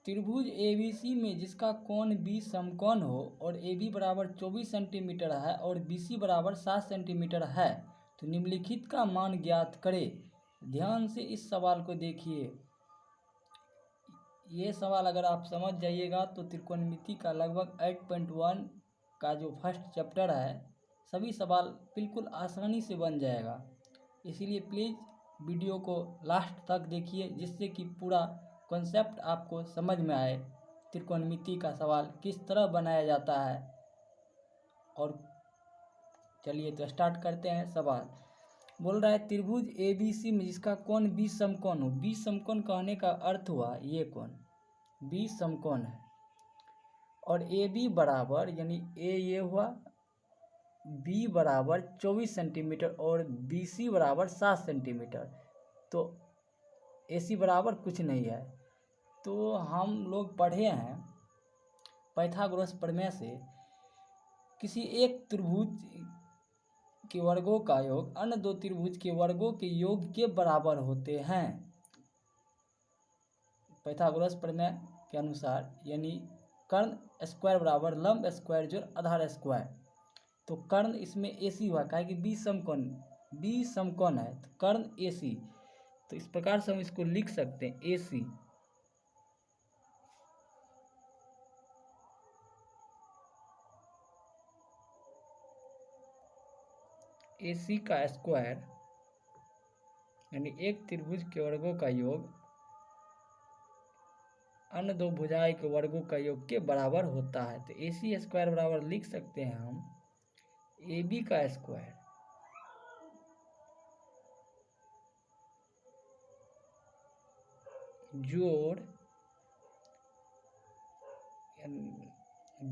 त्रिभुज ABC में जिसका कोण B समकोण हो और AB बराबर 24 सेंटीमीटर है और BC बराबर 7 सेंटीमीटर है, तो निम्नलिखित का मान ज्ञात करें। ध्यान से इस सवाल को देखिए। ये सवाल अगर आप समझ जाइएगा तो त्रिकोणमिति का लगभग 8.1 का जो फर्स्ट चैप्टर है, सभी सवाल बिल्कुल आसानी से बन जाएगा। इसीलिए प्लीज़ वीडियो को लास्ट तक देखिए, जिससे कि पूरा कॉन्सेप्ट आपको समझ में आए। त्रिकोणमिति का सवाल किस तरह बनाया जाता है। और चलिए तो स्टार्ट करते हैं। सवाल बोल रहा है त्रिभुज ABC में जिसका कोण B समकोण हो। B समकोण कहने का अर्थ हुआ ये कोण B समकोण है और AB बराबर, यानी A ये हुआ, B बराबर 24 सेंटीमीटर और BC बराबर 7 सेंटीमीटर। तो AC बराबर कुछ नहीं है। तो हम लोग पढ़े हैं पाइथागोरस प्रमेय से, किसी एक त्रिभुज के वर्गों का योग अन्य दो त्रिभुज के वर्गों के योग के बराबर होते हैं। पाइथागोरस प्रमेय के अनुसार, यानी कर्ण स्क्वायर बराबर लंब स्क्वायर जोड़ आधार स्क्वायर। तो कर्ण इसमें AC हुआ, कहा कि B समकोण है, तो कर्ण AC। तो इस प्रकार से हम इसको लिख सकते हैं AC का स्क्वायर, यानी एक त्रिभुज के वर्गों का योग अन्य दो भुजाएं के वर्गों का योग के बराबर होता है। तो AC स्क्वायर बराबर लिख सकते हैं हम AB का स्क्वायर जोड़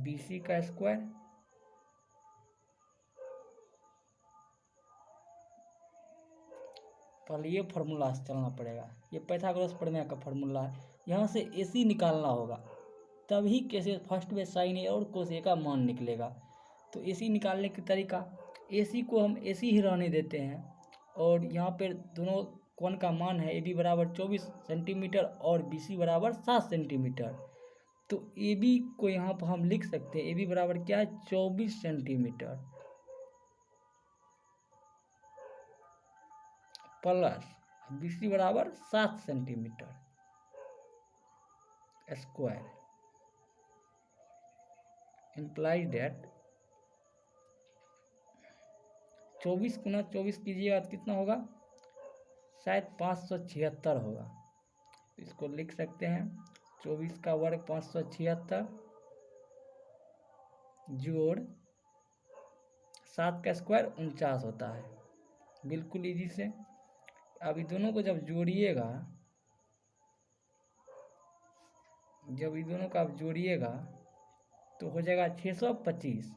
BC का स्क्वायर पहले ये फॉर्मूला से चलना पड़ेगा। ये पाइथागोरस प्रमेय का फॉर्मूला है। यहाँ से AC निकालना होगा, तभी कैसे फर्स्ट में साइन A और कोस A का मान निकलेगा। तो AC निकालने का तरीका, AC को हम AC ही रहने देते हैं और यहाँ पर दोनों कोण का मान है AB बराबर 24 सेंटीमीटर और BC बराबर 7 सेंटीमीटर। तो AB को यहाँ पर हम लिख सकते हैं AB बराबर क्या है, 24 सेंटीमीटर प्लस BC बराबर 7 सेंटीमीटर स्क्वायर, इम्प्लाइज डेट 24 गुना 24 कीजिएगा तो कितना होगा, शायद 576 होगा। इसको लिख सकते हैं 24 का वर्ग 576 जोड़ 7 का स्क्वायर 49 होता है। बिल्कुल इजी से। अब इन दोनों को जब जोड़िएगा, जब इन दोनों का आप जोड़िएगा तो हो जाएगा 625,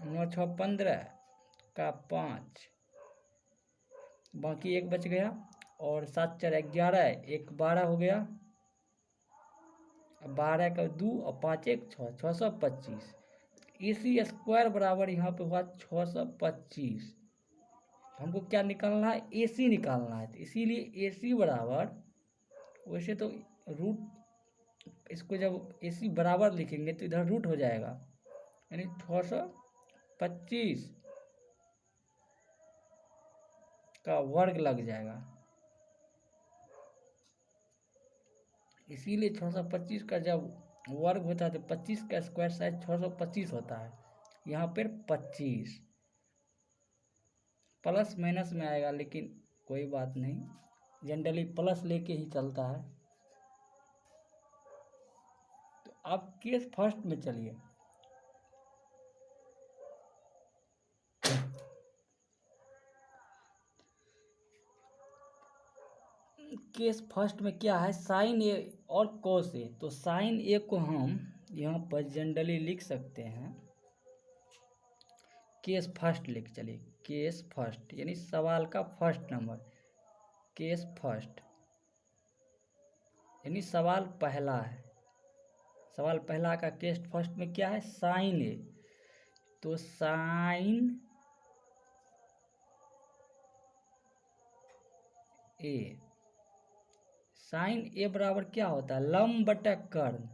9 6 15 का 5, बाकी एक बच गया, और 7 4 11, एक 12 हो गया, 12 का 2 और 5 1 6, 625। AC स्क्वायर बराबर यहाँ पे हुआ 625। हमको क्या निकालना है, AC निकालना है। तो इसीलिए AC बराबर, वैसे तो रूट, इसको जब AC बराबर लिखेंगे तो इधर रूट हो जाएगा, यानी 625 का वर्ग लग जाएगा। इसीलिए 625 का जब वर्ग होता है तो 25 का स्क्वायर शायद 625 होता है। यहाँ पर 25 प्लस माइनस में आएगा, लेकिन कोई बात नहीं, जनरली प्लस लेके ही चलता है। तो अब केस फर्स्ट में चलिए। केस फर्स्ट में क्या है, साइन A और कोस A। तो साइन A को हम यहाँ पर जनरली लिख सकते हैं केस फर्स्ट लिख, चलिए केस फर्स्ट, यानी सवाल का फर्स्ट नंबर, केस फर्स्ट यानी सवाल पहला है। सवाल पहला का केस फर्स्ट में क्या है, साइन A। तो साइन A, साइन ए बराबर क्या होता है, लंब बटा कर्ण,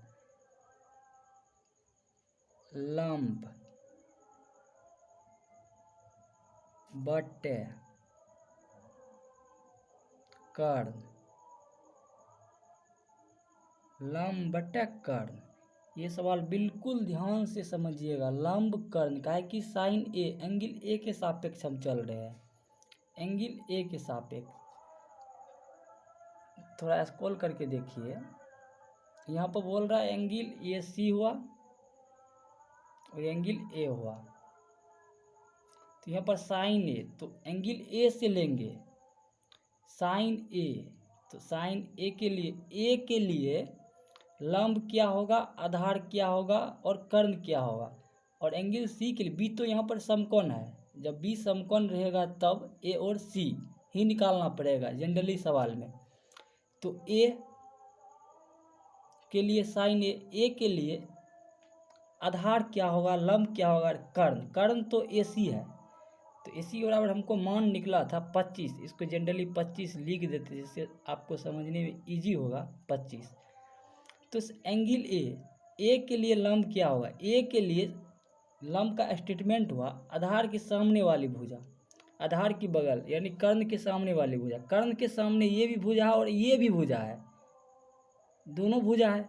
लंब बटे कर्ण, लंब बटे कर्ण। ये सवाल बिल्कुल ध्यान से समझिएगा। लंब कर्ण का है कि साइन ए, एंगल ए के सापेक्ष हम चल रहे हैं, एंगल ए के सापेक्ष। थोड़ा स्क्रॉल करके देखिए, यहाँ पर बोल रहा है एंगल ए सी हुआ और एंगल ए हुआ, तो यहाँ पर साइन ए, तो एंगल ए से लेंगे साइन ए, तो साइन ए के लिए लंब क्या होगा, आधार क्या होगा और कर्ण क्या होगा। और एंगल सी के लिए, बी तो यहाँ पर समकोण है, जब बी समकोण रहेगा तब ए और सी ही निकालना पड़ेगा जनरली सवाल में। तो ए के लिए साइन ए के लिए आधार क्या होगा, लंब क्या होगा, कर्ण, कर्ण तो ए सी है, तो ए सी बराबर हमको मान निकला था 25, इसको जनरली 25 लिख देते जिससे आपको समझने में इजी होगा 25। तो एंगल ए के लिए लंब क्या होगा, ए के लिए लंब का स्टेटमेंट हुआ आधार के सामने वाली भुजा, आधार की बगल यानी कर्ण के सामने वाली भुजा, कर्ण के सामने ये भी भुजा है और ये भी भुजा है, दोनों भुजा है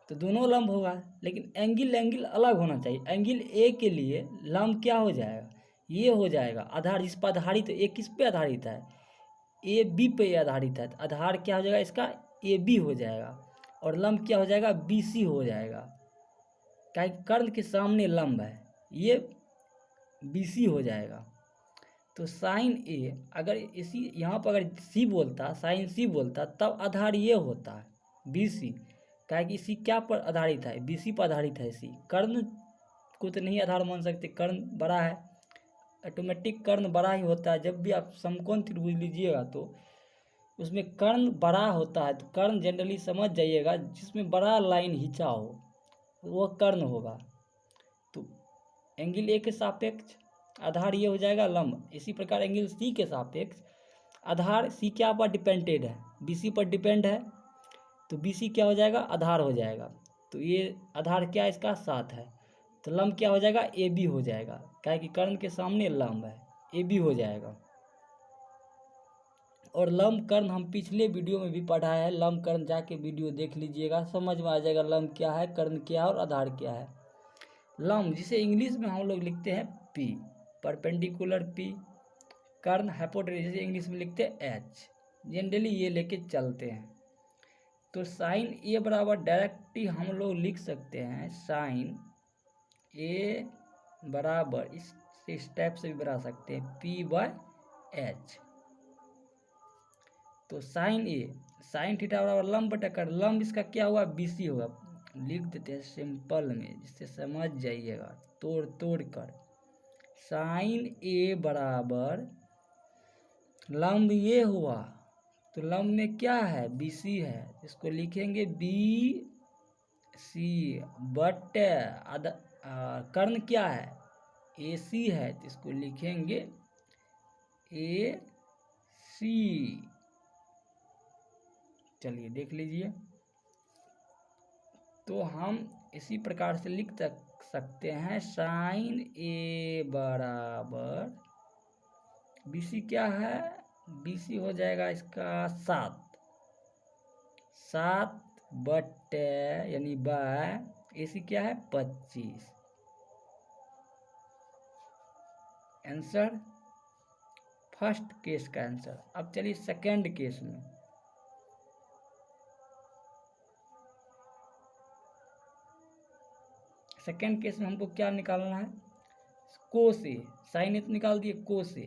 तो दोनों लंब होगा, लेकिन एंगल अलग होना चाहिए। एंगल ए के लिए लंब क्या हो जाएगा, ये हो जाएगा आधार, जिस पर आधारित है, ए किस पे आधारित है, ए बी पे आधारित है, तो आधार क्या हो जाएगा इसका, ए बी हो जाएगा, और लंब क्या हो जाएगा, बी सी हो जाएगा, क्या कर्ण के सामने लंब है, ये बी सी हो जाएगा। तो साइन ए अगर इसी यहाँ पर अगर सी बोलता, साइन सी बोलता, तब आधार ये होता है बी सी, क्या कि सी क्या पर आधारित है, बी सी पर आधारित है सी, कर्ण को तो नहीं आधार मान सकते, कर्ण बड़ा है, ऑटोमेटिक कर्ण बड़ा ही होता है। जब भी आप समकोण त्रिभुज लीजिएगा तो उसमें कर्ण बड़ा होता है, तो कर्ण जनरली समझ जाइएगा जिसमें बड़ा लाइन खींचा हो वो कर्ण होगा। तो एंगल ए के सापेक्ष आधार ये हो जाएगा लंब, इसी प्रकार एंगल सी के सापेक्ष आधार सी क्या पर डिपेंडेड है, बी सी पर डिपेंड है, तो बी सी क्या हो जाएगा, आधार हो जाएगा, तो ये आधार क्या इसका 7 है, तो लंब क्या हो जाएगा, ए बी हो जाएगा, क्या है कि कर्ण के सामने लंब है, ए बी हो जाएगा। और लंब कर्ण हम पिछले वीडियो में भी पढ़ा है, लंब कर्ण जाके वीडियो देख लीजिएगा, समझ में आ जाएगा लंब क्या है, कर्ण क्या है और आधार क्या है। लंब जिसे इंग्लिश में हम लोग लिखते हैं पी, परपेंडिकुलर पी, कर्ण हाइपोटेन्यूज जिसे इंग्लिश में लिखते हैं एच, जनरली ये लेके चलते हैं। तो साइन ए बराबर डायरेक्टली हम लोग लिख सकते हैं, साइन ए बराबर इस टाइप से भी बना सकते हैं पी बाय एच। तो साइन ए, साइन थीटा बराबर लंब बटा कर्ण, लंब इसका क्या हुआ, बी सी होगा, लिख देते हैं सिंपल में जिससे समझ जाइएगा तोड़ कर। साइन ए बराबर लंब ये हुआ, तो लंब में क्या है, बी सी है, इसको लिखेंगे बी सी बटे कर्ण क्या है, ए सी है, तो इसको लिखेंगे ए सी। चलिए देख लीजिए, तो हम इसी प्रकार से लिख सकते हैं साइन ए बराबर बी सी क्या है, बी सी हो जाएगा इसका 7 बटे यानी बाय ए सी क्या है 25। आंसर फर्स्ट केस का आंसर। अब चलिए सेकंड केस में, सेकंड केस में हमको क्या निकालना है, कोस ए, साइन ए निकाल दिए, कोस ए,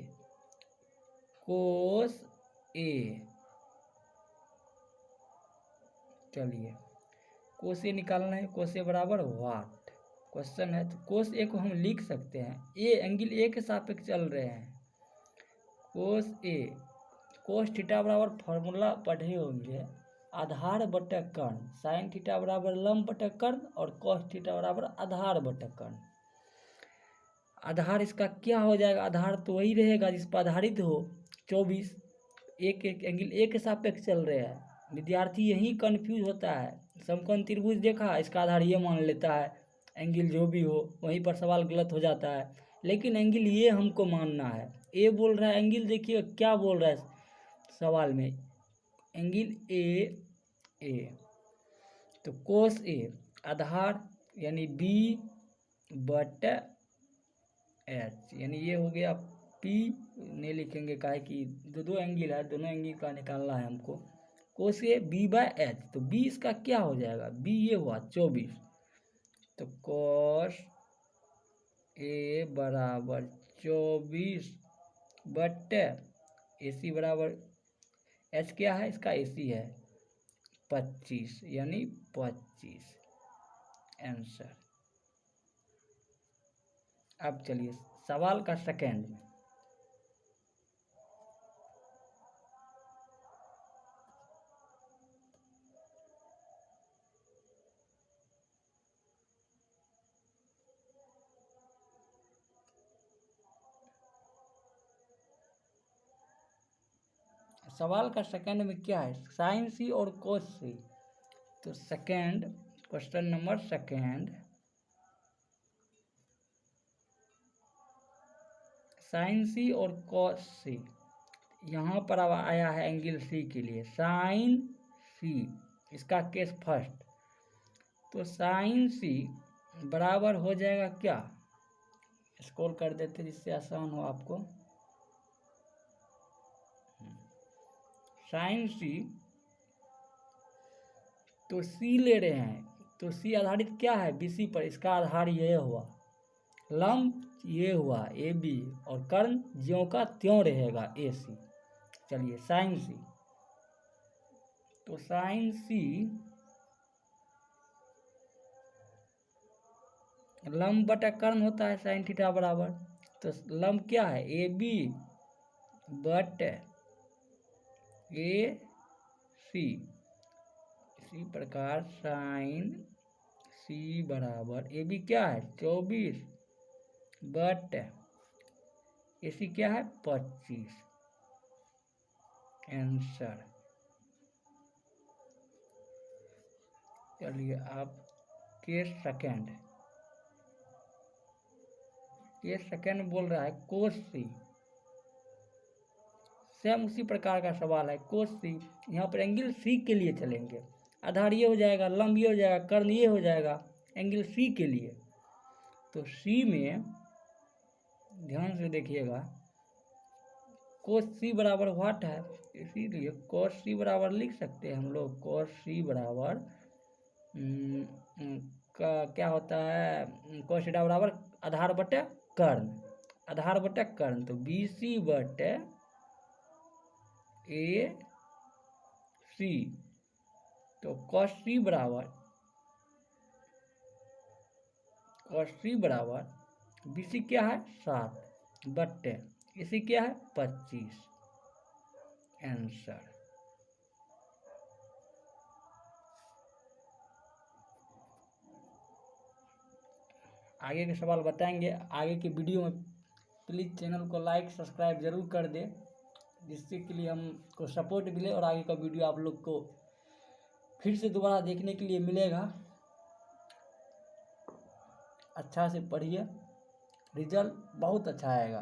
कोस ए, चलिए कोस ए निकालना है, कोस ए बराबर व्हाट क्वेश्चन है, तो कोस ए को हम लिख सकते हैं, ए एंगल ए के सापेक्ष चल रहे हैं, कोस ए, कोस थीटा बराबर फॉर्मूला पढ़े होंगे आधार बटा कर्ण, साइन थीटा बराबर लंब बटा कर्ण और कॉस थीटा बराबर आधार बटा कर्ण। आधार इसका क्या हो जाएगा, आधार तो वही रहेगा जिस पर आधारित हो, 24, एक एंगल ए के सापेक्ष चल रहे हैं, विद्यार्थी यही कंफ्यूज होता है। समकोण त्रिभुज देखा, इसका आधार ये मान लेता है, एंगल जो भी हो, वहीं पर सवाल गलत हो जाता है। लेकिन एंगल ये हमको मानना है। ए बोल रहा है एंगल, देखिए क्या बोल रहा है सवाल में, एंगल ए, तो कोस ए आधार यानी बी बट एच, यानी ये हो गया पी, नहीं लिखेंगे काहे कि दो एंगल है, दोनों एंगल का निकालना है हमको। कोस ए बी बाय एच, तो बी इसका क्या हो जाएगा, बी ये हुआ 24, तो कोस ए बराबर 24 बट ए सी बराबर एच क्या है, इसका ए सी है 25, यानी 25 आंसर। अब चलिए सवाल का सेकेंड में, सवाल का सेकंड में क्या है, साइन सी और कोस सी। तो second question number second, sine C और कोस सी, यहाँ पर अब आया है एंगल सी के लिए, साइन सी इसका केस फर्स्ट, तो साइन सी बराबर हो जाएगा क्या, स्क्रॉल कर देते जिससे आसान हो आपको, साइन सी, तो सी ले रहे हैं, तो सी आधारित क्या है बीसी पर, इसका आधार ये हुआ, लंब ये हुआ ए बी, और कर्ण ज्यों का त्यों रहेगा ए सी। चलिए साइन सी, तो साइन सी लंब बटा कर्ण होता है साइन थीटा बराबर, तो लंब क्या है ए बी बट ए सी, इसी प्रकार साइन सी बराबर ए बी क्या है 24 बट ए सी क्या है 25 आंसर। चलिए आप केस सेकंड, ये सेकंड बोल रहा है कोस सी, सेम उसी प्रकार का सवाल है कोस सी, यहाँ पर एंगल सी के लिए चलेंगे, आधार ये हो जाएगा, लंब ये हो जाएगा, कर्ण ये हो जाएगा, एंगल सी के लिए, तो सी में ध्यान से देखिएगा, कोस सी बराबर व्हाट है, इसीलिए कोस सी बराबर लिख सकते हैं हम लोग, कोस सी बराबर का क्या होता है, कोस थीटा बराबर आधार बटे कर्ण, आधार बटे कर्ण, तो बी सी बटे ए सी, तो कॉस सी बराबर बी सी क्या है 7 बटे इसी क्या है 25 आंसर। आगे के सवाल बताएंगे आगे की वीडियो में, प्लीज़ चैनल को लाइक सब्सक्राइब जरूर कर दे, जिससे के लिए हमको सपोर्ट मिले और आगे का वीडियो आप लोग को फिर से दोबारा देखने के लिए मिलेगा। अच्छा से पढ़िए, रिजल्ट बहुत अच्छा आएगा।